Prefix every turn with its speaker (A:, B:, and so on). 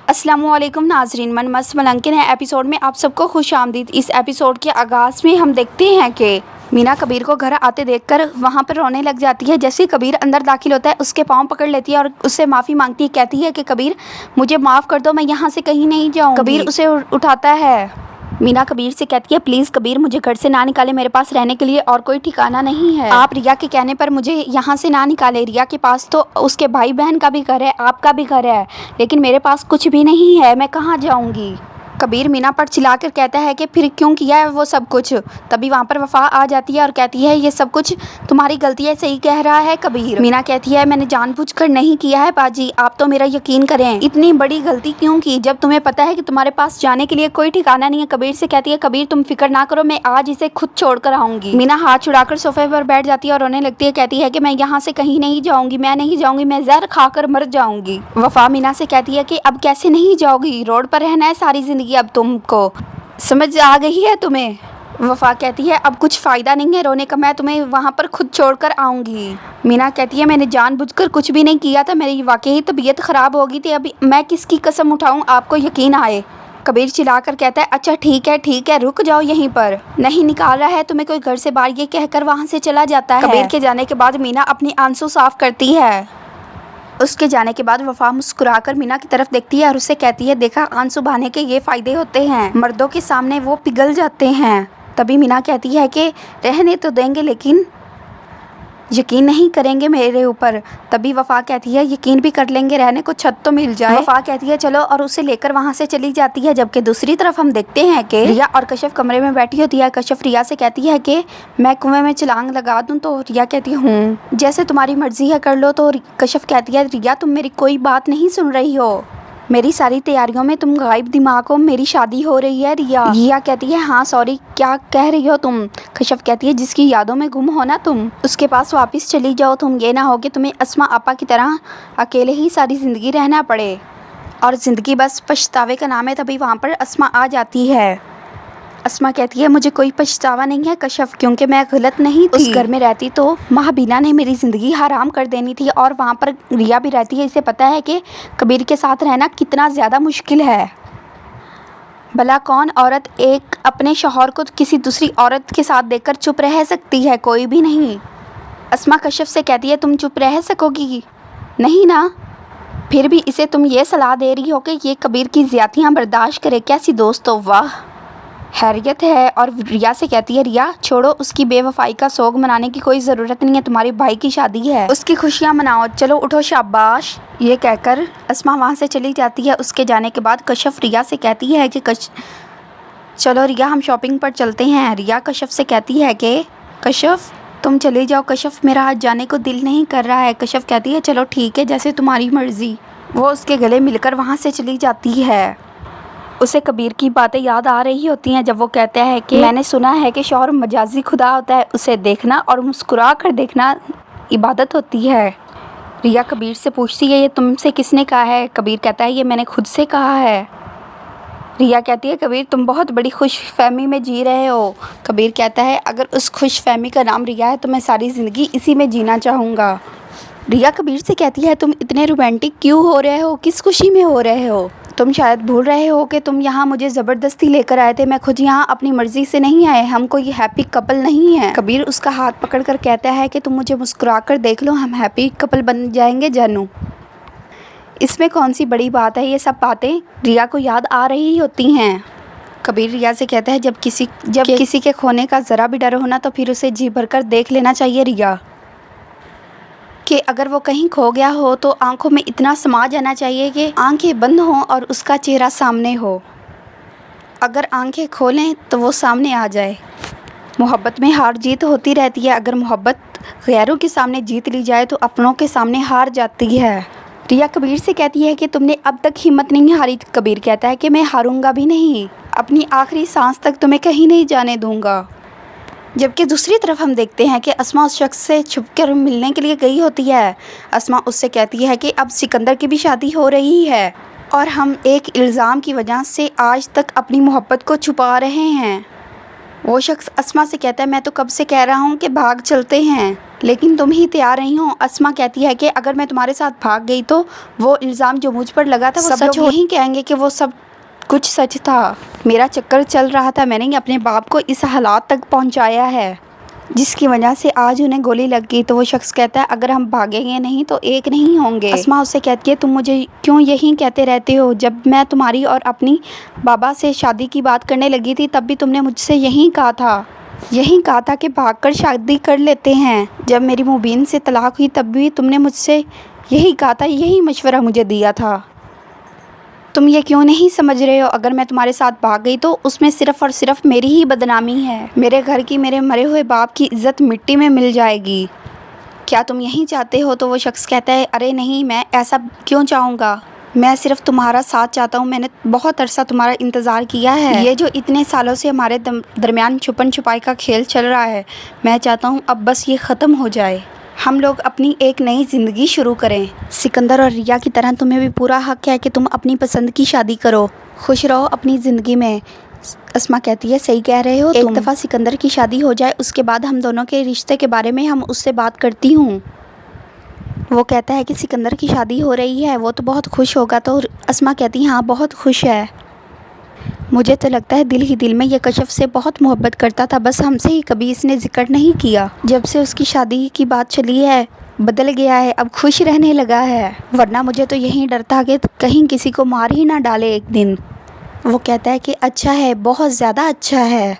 A: अस्सलामुअलैकुम नाजरीन, मन मस्त मलंग के नए एपिसोड में आप सबको खुश आमदीद। इस एपिसोड के आगाज़ में हम देखते हैं कि मीना कबीर को घर आते देखकर वहाँ पर रोने लग जाती है। जैसे ही कबीर अंदर दाखिल होता है उसके पाँव पकड़ लेती है और उससे माफ़ी मांगती है। कहती है कि कबीर मुझे माफ़ कर दो, मैं यहाँ से कहीं नहीं जाऊँगी। कबीर उसे उठाता है। मीना कबीर से कहती है प्लीज़ कबीर मुझे घर से ना निकाले, मेरे पास रहने के लिए और कोई ठिकाना नहीं है। आप रिया के कहने पर मुझे यहाँ से ना निकाले। रिया के पास तो उसके भाई बहन का भी घर है, आपका भी घर है, लेकिन मेरे पास कुछ भी नहीं है, मैं कहाँ जाऊँगी। कबीर मीना पर चिल्लाकर कहता है कि फिर क्यों किया है वो सब कुछ। तभी वहाँ पर वफ़ा आ जाती है और कहती है ये सब कुछ तुम्हारी गलती है, सही कह रहा है कबीर। मीना कहती है मैंने जानबूझकर नहीं किया है बाजी, आप तो मेरा यकीन करें, इतनी बड़ी गलती क्यों की जब तुम्हें पता है कि तुम्हारे पास जाने के लिए कोई ठिकाना नहीं है। कबीर से कहती है कबीर तुम फिक्र ना करो, मैं आज इसे खुद छोड़ कर आऊँगी। मीना हाथ छुड़ाकर सोफे पर बैठ जाती है और रोने लगती है। कहती है कि मैं यहाँ से कहीं नहीं जाऊँगी, मैं नहीं जाऊँगी, मैं जहर खाकर मर जाऊँगी। वफ़ा मीना से कहती है कि अब कैसे नहीं जाओगी, रोड पर रहना है सारी ज़िंदगी, अब तुमको समझ आ गई है तुम्हें। वफ़ा कहती है अब कुछ फ़ायदा नहीं है रोने का, मैं तुम्हें वहाँ पर खुद छोड़कर आऊँगी। मीना कहती है मैंने जानबूझकर कुछ भी नहीं किया था, मेरी वाकई तबीयत ख़राब हो गई थी, अभी मैं किसकी कसम उठाऊँ आपको यकीन आए। कबीर चिल्लाकर कहता है अच्छा ठीक है रुक जाओ यहीं पर, नहीं निकाल रहा है तुम्हें कोई घर से बाहर, ये कहकर वहाँ से चला जाता है। कबीर के जाने के बाद मीना अपनी आंसू साफ़ करती है। उसके जाने के बाद वफ़ा मुस्कुराकर मीना की तरफ देखती है और उससे कहती है देखा आंसू बहाने के ये फ़ायदे होते हैं, मर्दों के सामने वो पिघल जाते हैं। तभी मीना कहती है कि रहने तो देंगे लेकिन यकीन नहीं करेंगे मेरे ऊपर। तभी वफ़ा कहती है यकीन भी कर लेंगे, रहने को छत तो मिल जाए। वफ़ा कहती है चलो और उसे लेकर वहाँ से चली जाती है। जबकि दूसरी तरफ हम देखते हैं कि रिया और कशफ कमरे में बैठी होती है। कशफ रिया से कहती है कि मैं कुएं में छलांग लगा दूँ, तो रिया कहती है हूँ, जैसे तुम्हारी मर्जी है कर लो। तो कशफ कहती है रिया तुम मेरी कोई बात नहीं सुन रही हो, मेरी सारी तैयारियों में तुम गायब दिमाग हो, मेरी शादी हो रही है। रिया कहती है हाँ सॉरी क्या कह रही हो तुम। कशफ कहती है जिसकी यादों में गुम हो ना तुम, उसके पास वापस चली जाओ, तुम ये ना हो कि तुम्हें अस्मा आपा की तरह अकेले ही सारी ज़िंदगी रहना पड़े और ज़िंदगी बस पछतावे का नाम है। तभी वहाँ पर अस्मा आ जाती है। अस्मा कहती है मुझे कोई पछतावा नहीं है कशफ, क्योंकि मैं गलत नहीं थी। उस घर में रहती तो महाबीना ने मेरी ज़िंदगी हराम कर देनी थी और वहाँ पर रिया भी रहती है। इसे पता है कि कबीर के साथ रहना कितना ज़्यादा मुश्किल है। भला कौन औरत एक अपने शौहर को किसी दूसरी औरत के साथ देखकर चुप रह सकती है, कोई भी नहीं। अस्मा कशफ से कहती है तुम चुप रह सकोगी नहीं ना, फिर भी इसे तुम ये सलाह दे रही हो कि ये कबीर की ज़्यादतियाँ बर्दाश्त करे, कैसी दोस्त हो, वाह हैरियत है। और रिया से कहती है रिया छोड़ो, उसकी बेवफाई का सोग मनाने की कोई ज़रूरत नहीं है, तुम्हारे भाई की शादी है, उसकी खुशियाँ मनाओ, चलो उठो शाबाश। ये कहकर अस्मा वहाँ से चली जाती है। उसके जाने के बाद कशफ रिया से कहती है कि चलो रिया हम शॉपिंग पर चलते हैं। रिया कशफ से कहती है कि कशफ तुम चले जाओ, कशफ मेरा आज जाने को दिल नहीं कर रहा है। कशफ कहती है चलो ठीक है जैसे तुम्हारी मर्ज़ी। वो उसके गले मिलकर वहाँ से चली जाती है। उसे कबीर की बातें याद आ रही होती हैं जब वो कहता है कि मैंने सुना है कि शौहर मजाजी खुदा होता है, उसे देखना और मुस्कुरा कर देखना इबादत होती है। रिया कबीर से पूछती है ये तुमसे किसने कहा है। कबीर कहता है ये मैंने खुद से कहा है। रिया कहती है कबीर तुम बहुत बड़ी खुश फहमी में जी रहे हो। कबीर कहता है अगर उस खुश फहमी का नाम रिया है तो मैं सारी ज़िंदगी इसी में जीना चाहूँगा। रिया कबीर से कहती है तुम इतने रोमांटिक क्यों हो रहे हो, किस खुशी में हो रहे हो, तुम शायद भूल रहे हो कि तुम यहाँ मुझे ज़बरदस्ती लेकर आए थे, मैं खुद यहाँ अपनी मर्ज़ी से नहीं आए, हम कोई हैप्पी कपल नहीं है। कबीर उसका हाथ पकड़कर कहता है कि तुम मुझे मुस्कुरा कर देख लो, हम हैप्पी कपल बन जाएंगे जानू, इसमें कौन सी बड़ी बात है। ये सब बातें रिया को याद आ रही होती हैं। कबीर रिया से कहता है जब किसी के खोने का ज़रा भी डर होना तो फिर उसे जी भर कर देख लेना चाहिए रिया, कि अगर वो कहीं खो गया हो तो आंखों में इतना समा जाना चाहिए कि आंखें बंद हों और उसका चेहरा सामने हो, अगर आंखें खोलें तो वो सामने आ जाए। मोहब्बत में हार जीत होती रहती है, अगर मोहब्बत गैरों के सामने जीत ली जाए तो अपनों के सामने हार जाती है। रिया कबीर से कहती है कि तुमने अब तक हिम्मत नहीं हारी। कबीर कहता है कि मैं हारूंगा भी नहीं, अपनी आखिरी सांस तक तुम्हें कहीं नहीं जाने दूंगा। जबकि दूसरी तरफ हम देखते हैं कि अस्मा उस शख्स से छुपकर मिलने के लिए गई होती है। अस्मा उससे कहती है कि अब सिकंदर की भी शादी हो रही है और हम एक इल्ज़ाम की वजह से आज तक अपनी मोहब्बत को छुपा रहे हैं। वो शख्स अस्मा से कहता है मैं तो कब से कह रहा हूँ कि भाग चलते हैं, लेकिन तुम ही तैयार नहीं हो। अस्मा कहती है कि अगर मैं तुम्हारे साथ भाग गई तो वो इल्ज़ाम जो मुझ पर लगा था वो सब लोग यही कहेंगे कि वो सब कुछ सच था। मेरा चक्कर चल रहा था, मैंने अपने बाप को इस हालात तक पहुंचाया है जिसकी वजह से आज उन्हें गोली लग गई। तो वो शख्स कहता है अगर हम भागेंगे नहीं तो एक नहीं होंगे। अस्मा उससे कहती है तुम मुझे क्यों यही कहते रहते हो? जब मैं तुम्हारी और अपनी बाबा से शादी की बात करने लगी थी तब भी तुमने मुझसे यही कहा था कि भागकर शादी कर लेते हैं। जब मेरी मुबीन से तलाक हुई तब भी तुमने मुझसे यही कहा था, यही मशवरा मुझे दिया था। तुम ये क्यों नहीं समझ रहे हो? अगर मैं तुम्हारे साथ भाग गई तो उसमें सिर्फ़ और सिर्फ मेरी ही बदनामी है। मेरे घर की, मेरे मरे हुए बाप की इज़्ज़त मिट्टी में मिल जाएगी। क्या तुम यही चाहते हो? तो वो शख्स कहता है अरे नहीं, मैं ऐसा क्यों चाहूँगा, मैं सिर्फ तुम्हारा साथ चाहता हूँ। मैंने बहुत अरसा तुम्हारा इंतज़ार किया है। ये जो इतने सालों से हमारे दरमियान छुपन छुपाई का खेल चल रहा है, मैं चाहता हूँ अब बस ये ख़त्म हो जाए, हम लोग अपनी एक नई ज़िंदगी शुरू करें। सिकंदर और रिया की तरह तुम्हें भी पूरा हक है कि तुम अपनी पसंद की शादी करो, खुश रहो अपनी ज़िंदगी में। अस्मा कहती है सही कह रहे हो तुम। एक दफ़ा सिकंदर की शादी हो जाए उसके बाद हम दोनों के रिश्ते के बारे में हम उससे बात करती हूँ। वो कहता है कि सिकंदर की शादी हो रही है, वो तो बहुत खुश होगा। तो अस्मा कहती है हाँ बहुत खुश है। मुझे तो लगता है दिल ही दिल में ये कशफ से बहुत मोहब्बत करता था, बस हमसे ही कभी इसने जिक्र नहीं किया। जब से उसकी शादी की बात चली है बदल गया है, अब खुश रहने लगा है, वरना मुझे तो यही डर था कि कहीं किसी को मार ही ना डाले एक दिन। वो कहता है कि अच्छा है, बहुत ज़्यादा अच्छा है।